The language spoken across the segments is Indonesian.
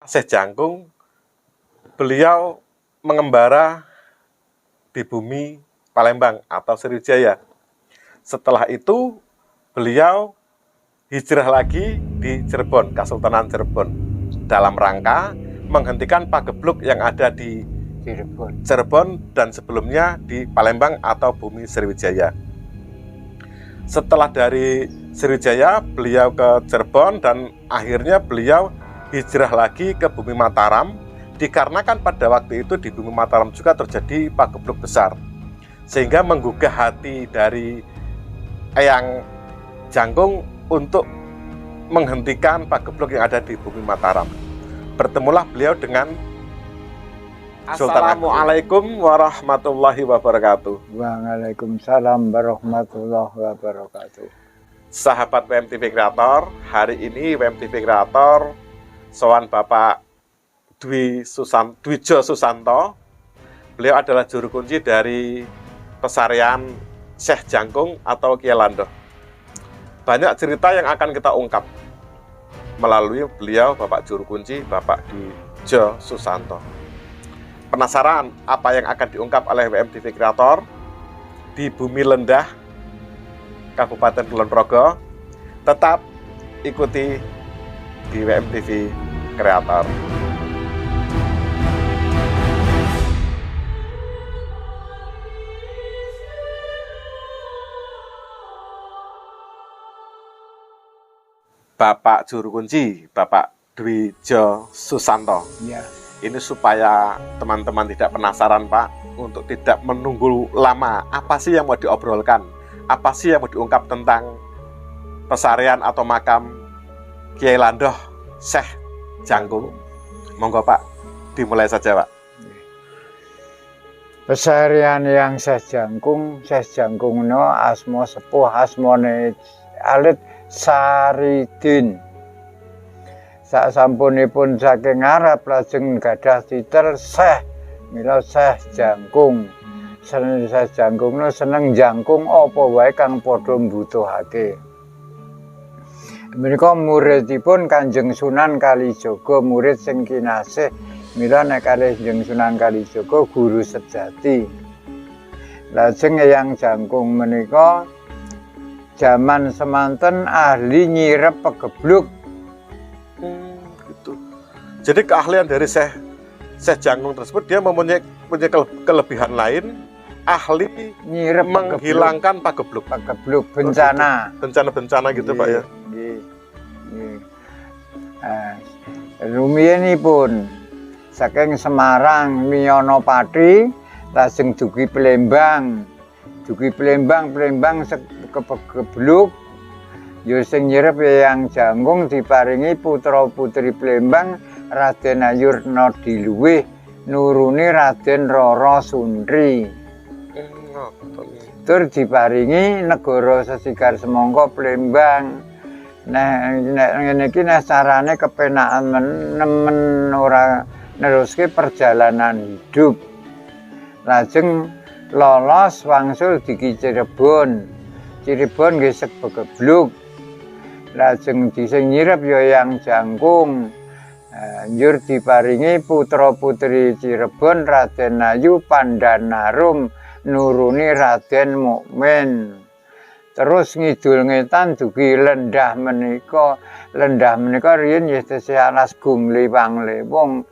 Syekh Jangkung, beliau mengembara di bumi Palembang atau Sriwijaya. Setelah itu beliau hijrah lagi di Cirebon, Kesultanan Cirebon, dalam rangka menghentikan pagebluk yang ada di Cirebon dan sebelumnya di Palembang atau bumi Sriwijaya. Setelah dari Sriwijaya, beliau ke Cirebon dan akhirnya beliau hijrah lagi ke bumi Mataram, dikarenakan pada waktu itu di bumi Mataram juga terjadi pagebluk besar, sehingga menggugah hati dari Eyang Jangkung untuk menghentikan pagebluk yang ada di bumi Mataram. Bertemulah beliau dengan Sultan. Assalamualaikum warahmatullahi wabarakatuh. Waalaikumsalam warahmatullahi wabarakatuh. Sahabat WMTV Kreator, hari ini WMTV Kreator sowan Bapak Dwijo Susanto. Beliau adalah juru kunci dari pesarian Syekh Jangkung atau Kyai Landoh. Banyak cerita yang akan kita ungkap melalui beliau, Bapak juru kunci, Bapak Dwijo Susanto. Penasaran apa yang akan diungkap oleh WMTV Kreator di bumi Lendah, Kabupaten Kulon Progo? Tetap ikuti di WMTV Kreator. Bapak juru kunci, Bapak Dwijo Susanto. Ya. Ini supaya teman-teman tidak penasaran, Pak, untuk tidak menunggu lama. Apa sih yang mau diobrolkan? Apa sih yang mau diungkap tentang pesarian atau makam Kyai Landoh Syekh Jangkung? Monggo, Pak, dimulai saja, Pak. Pesarian yang Syekh Jangkung no asmo sepuh asmone alit Saridin. Sasampunipun saking Arab lajeng gadah titel Syekh, mila Syekh Jangkung. Syekh Jangkung no seneng jangkung apa wae kang padha mbutuhake. Menika muridipun Kanjeng Sunan Kalijaga, murid sing kinasih. Mila nek Kanjeng Sunan Kalijaga guru sejati. Lajeng Eyang Jangkung menika zaman semanten ahli nyirep pagebluk. Gitu. Jadi keahlian dari Syekh Jangkung tersebut, dia mempunyai kelebihan lain, ahli nyirep menghilangkan pagebluk bencana. Bencana gitu, Pak ya. Rumiyenipun saking Semarang miyono Pati lajeng dugi Palembang. Palembang kebluk. Ya sing nyirep Eyang Jangkung diparingi putra-putri Palembang Raden Ayurna Diluwih nuruni Raden Rara Sundri. Tur diparingi negara sesigar semangka Palembang. Nah, ngene iki carane kepenakan nemen ora neruske perjalanan hidup. Lajeng lolos wangsul diki Cirebon. Cirebon nggih sek pagebluk. Lajeng dising nyirep ya Eyang Jangkung. Njur diparingi putra-putri Cirebon Raden Ayu Pandanarum nuruni Raden Mukmin. Terus ngidul ngetan dugi Lendah menika. Lendah menika riyen nggih tesih alas Gungli Panglewung.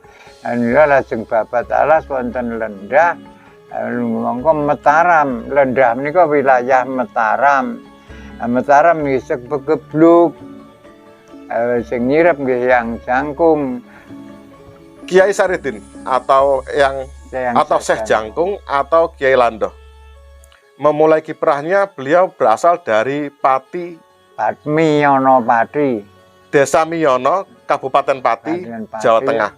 Nila lajeng babat alas wonten Lendah. Mongko Mataram. Lendah menika wilayah Mataram. Mataram ngisek pagebluk. Sing nyirep nggih Eyang Jangkung. Kyai Saridin atau Syekh Jangkung atau Kyai Landoh. Memulai kiprahnya beliau berasal dari Pati, Miyono Pati, Desa Miyono, Kabupaten Pati, Jawa Tengah.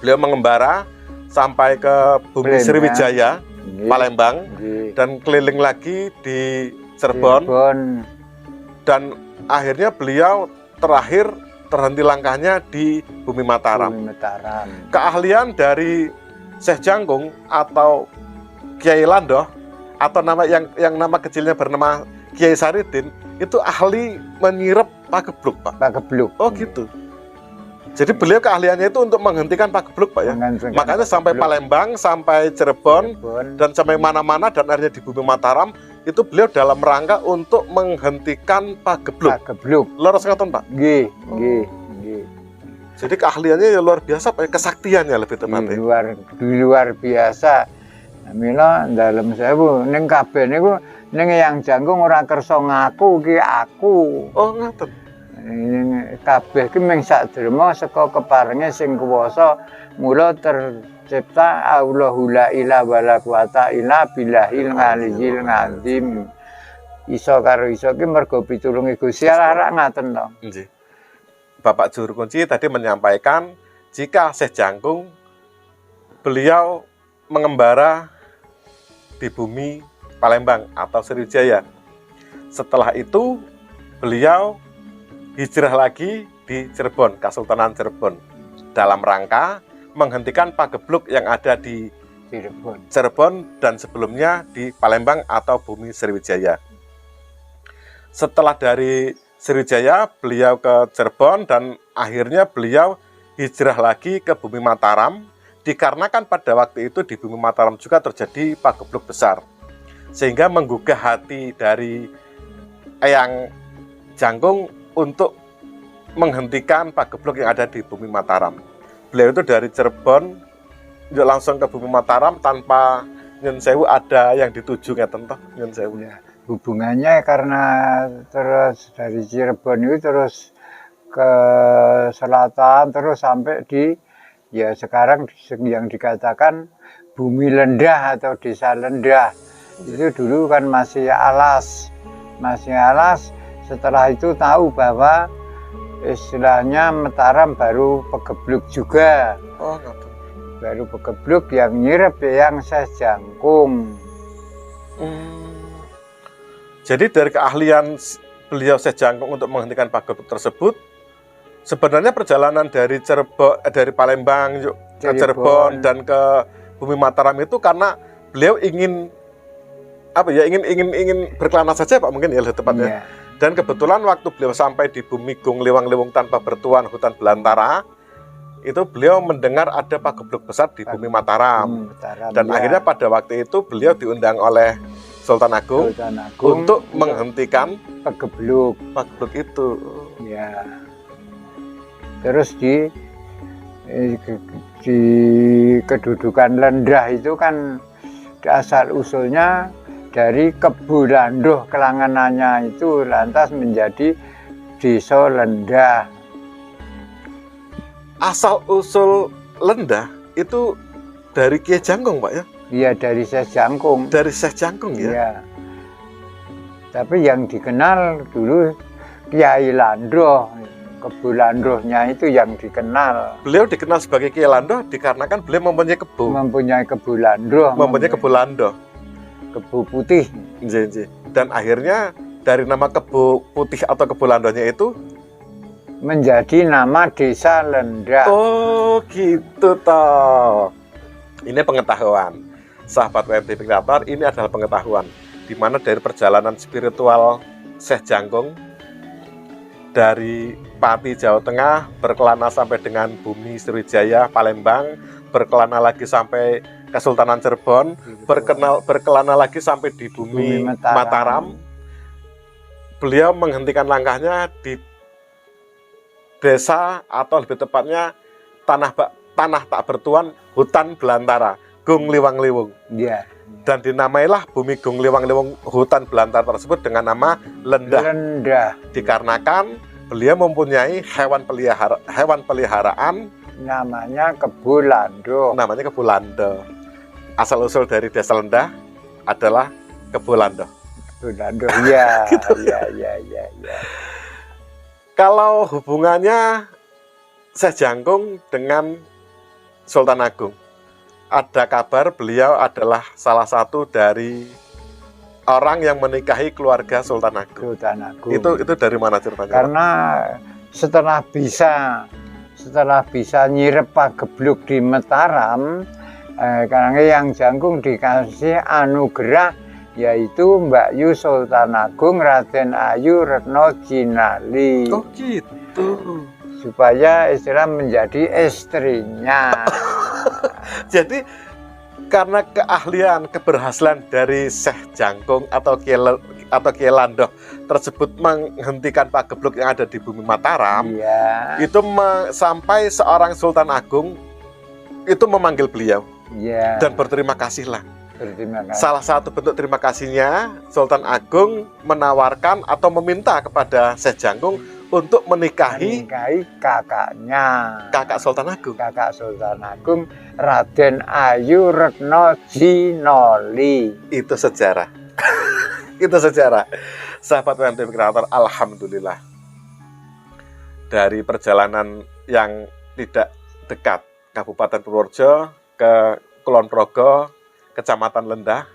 Beliau mengembara sampai ke bumi Sriwijaya, Palembang, dan keliling lagi di Cirebon. Dan akhirnya beliau terakhir terhenti langkahnya di bumi Mataram. Keahlian dari Syekh Jangkung atau Kyai Landoh atau nama yang nama kecilnya bernama Kyai Saridin itu ahli menyirep pagebluk, Pak. Pagebluk. Oh gitu. Jadi beliau keahliannya itu untuk menghentikan pagebluk, Pak ya. Makanya sampai Palembang, sampai Cirebon, dan sampai mana-mana dan akhirnya di bumi Mataram itu beliau dalam rangka untuk menghentikan pagebluk. Pagebluk. Leres ngoten, Pak. Nggih. Jadi keahliannya ya luar biasa, Pak. Kesaktiannya lebih tepatnya. Luar biasa. Mila dalem sewu ning kabeh niku ning Eyang Jangkung ora kersa ngaku ki aku. Oh, ngoten. Kabeh ki mung sadrema saka keparenge sing kuwasa, mula tercipta Allahu la ilaha wala quwata illa billahil aliyyil azim. Iso karo iso ki mergo pitulunge Gusti Allah ngaten to. Nggih. Bapak Juru Kunci tadi menyampaikan jika Syekh Jangkung beliau mengembara di bumi Palembang atau Sriwijaya. Setelah itu beliau hijrah lagi di Cirebon, Kesultanan Cirebon, dalam rangka menghentikan pagebluk yang ada di Cirebon dan sebelumnya di Palembang atau bumi Sriwijaya. Setelah dari Sriwijaya, beliau ke Cirebon dan akhirnya beliau hijrah lagi ke bumi Mataram, dikarenakan pada waktu itu di bumi Mataram juga terjadi pagebluk besar, sehingga menggugah hati dari Eyang Jangkung untuk menghentikan pagebluk yang ada di bumi Mataram. Beliau itu dari Cirebon langsung ke bumi Mataram tanpa nyun sewu ada yang dituju ngeten toh nyun sewu. Ya, hubungannya karena terus dari Cirebon itu terus ke selatan terus sampai di ya sekarang yang dikatakan bumi Lendah atau desa Lendah. Itu dulu kan masih alas. Setelah itu tahu bahwa istilahnya Mataram baru pagebluk juga. Oh, gitu. Baru pagebluk yang nyirep yang Syekh Jangkung. Jadi dari keahlian beliau Syekh Jangkung untuk menghentikan pagebluk tersebut, sebenarnya perjalanan dari dari Palembang ke Cirebon dan ke bumi Mataram itu karena beliau ingin ingin berkelana saja, Pak, mungkin ya tepatnya. Dan kebetulan waktu beliau sampai di bumi Gung Liwang-Liwung tanpa bertuan hutan belantara, itu beliau mendengar ada pagebluk besar di bumi Mataram. Dan akhirnya pada waktu itu beliau diundang oleh Sultan Agung untuk menghentikan pagebluk itu. Ya. Terus di kedudukan Lendah itu kan asal usulnya dari Kebulandoh kelanganannya itu lantas menjadi Desa Lendah. Asal usul Lendah itu dari Kiai Jangkung, Pak ya? Iya, dari Syekh Jangkung. Dari Syekh Jangkung ya? Iya. Tapi yang dikenal dulu Kiai Landoh. Kebulandohnya itu yang dikenal. Beliau dikenal sebagai Kiai Landoh dikarenakan beliau mempunyai kebun. Mempunyai kebulandoh. Mempunyai kebu Landoh. Kebu putih. Dan akhirnya dari nama kebu putih atau kebu Landohnya itu menjadi nama Desa Lendah. Oh, gitu toh. Ini pengetahuan. Sahabat WMTV Kreator, ini adalah pengetahuan di mana dari perjalanan spiritual Syekh Jangkung dari Pati, Jawa Tengah, berkelana sampai dengan bumi Sriwijaya, Palembang, berkelana lagi sampai Kesultanan Cirebon, berkelana lagi sampai di bumi Mataram. Beliau menghentikan langkahnya di desa atau lebih tepatnya tanah tak bertuan hutan belantara, Gung Liwang-Liwung. Ya. Dan dinamailah bumi Gung Liwang-Liwung hutan belantara tersebut dengan nama Lendah. Dikarenakan beliau mempunyai hewan peliharaan namanya Kebulandoh. Asal usul dari Desa Lendah adalah Kebulandoh. Kebulandoh, ya. Gitu. Ya. Kalau hubungannya Syekh Jangkung dengan Sultan Agung, ada kabar beliau adalah salah satu dari orang yang menikahi keluarga Sultan Agung. Itu dari mana ceritanya? Karena setelah bisa nyirep pagebluk di Mataram, karena yang Jangkung dikasih anugerah yaitu Mbak Yu Sultan Agung Raden Ayu Retno Jinali. Oh gitu. supaya istilah menjadi istrinya. Jadi karena keahlian, keberhasilan dari Syekh Jangkung atau Kiai Landoh tersebut menghentikan pagebluk yang ada di bumi Mataram, Iya. itu sampai seorang Sultan Agung itu memanggil beliau Iya. dan berterima kasihlah. Berterima kasih. Salah satu bentuk terima kasihnya, Sultan Agung menawarkan atau meminta kepada Syekh Jangkung untuk menikahi kakaknya, kakak Sultan Agung. kakak Sultan Agung, Raden Ayu Retno Jinoli. Itu sejarah. Itu sejarah. Sahabat WMTV Kreator, alhamdulillah. Dari perjalanan yang tidak dekat, Kabupaten Purworejo ke Kulon Progo, Kecamatan Lendah,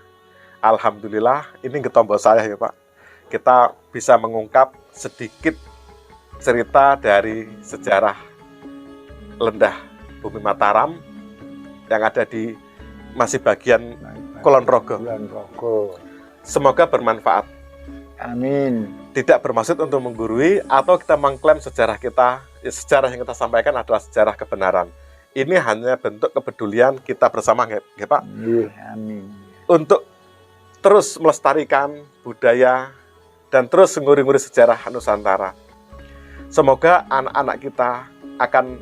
alhamdulillah ini getombo saya ya Pak. Kita bisa mengungkap sedikit cerita dari sejarah Lendah Bumi Mataram yang ada di masih bagian Kulon Progo. Kulon Progo. Semoga bermanfaat. Amin. Tidak bermaksud untuk menggurui atau kita mengklaim sejarah kita. Sejarah yang kita sampaikan adalah sejarah kebenaran. Ini hanya bentuk kepedulian kita bersama, ya Pak. Amin. Untuk terus melestarikan budaya dan terus nguri-nguri sejarah Nusantara. Semoga anak-anak kita akan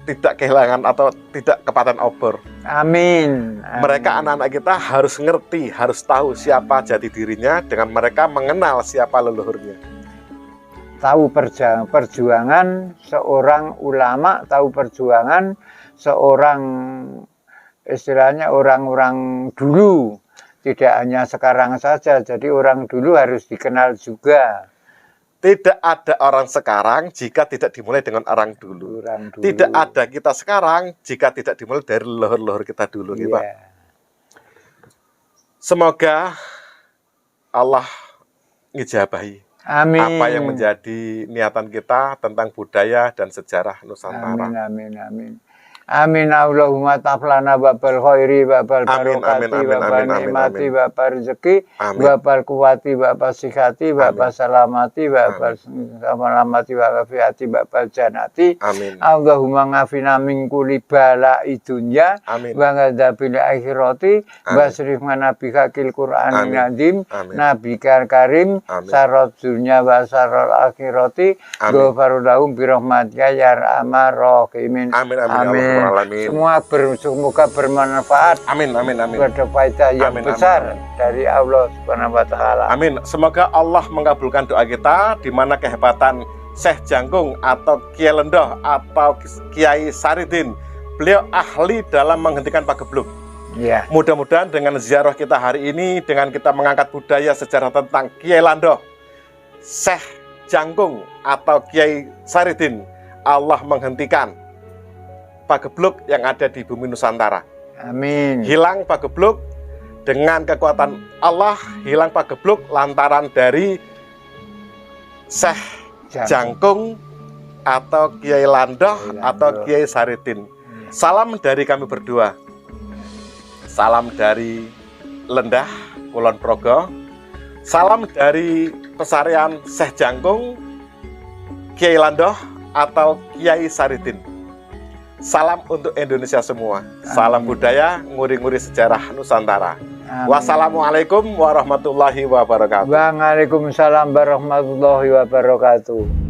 tidak kehilangan atau tidak kepaten obor. Amin. Mereka anak-anak kita harus ngerti, harus tahu siapa jati dirinya dengan mereka mengenal siapa leluhurnya. Tahu perjuangan seorang ulama, tahu perjuangan seorang istilahnya orang-orang dulu. Tidak hanya sekarang saja, jadi orang dulu harus dikenal juga. Tidak ada orang sekarang jika tidak dimulai dengan orang dulu. Tidak ada kita sekarang jika tidak dimulai dari leluhur-leluhur kita dulu, ya, Pak. Semoga Allah ngijabahi apa yang menjadi niatan kita tentang budaya dan sejarah Nusantara. Amin, amin, amin. Amin, Allahumma taflana babal khairi, babal barokati, babal nikmati, babal rezeki, babal kuwati, babal sikati, babal salamati, babal salamati, babal fiati, babal janati. Allahumma ngafina min kulli bala'i dunya, wa ngadzabil akhirati, wa srif manabika kil Qur'anil azim, nabikal karim, sarot dunya wa sarot akhirati, ghafarul lahum bi rahmatika ya arhamar rahimin. Amin. Semua semoga bermanfaat. Amin, amin, amin. Ada faedah yang besar dari Allah Subhanahu wa taala. Amin. Semoga Allah mengabulkan doa kita di mana kehebatan Syekh Jangkung atau Kiai Lendoh atau Kiai Saridin. Beliau ahli dalam menghentikan pagebluk. Ya. Mudah-mudahan dengan ziarah kita hari ini, dengan kita mengangkat budaya sejarah tentang Kiai Landoh, Syekh Jangkung atau Kiai Saridin, Allah menghentikan pagebluk yang ada di bumi Nusantara. Amin. Hilang pagebluk dengan kekuatan Allah, hilang pagebluk lantaran dari Syekh Jangkung atau Kiai Landoh atau Kiai Saridin. Salam dari kami berdua. Salam dari Lendah, Kulon Progo. Salam dari pesarian Syekh Jangkung, Kiai Landoh atau Kiai Saridin. Salam untuk Indonesia semua. Salam budaya, nguri-nguri sejarah Nusantara. Wassalamualaikum warahmatullahi wabarakatuh. Waalaikumsalam warahmatullahi wabarakatuh.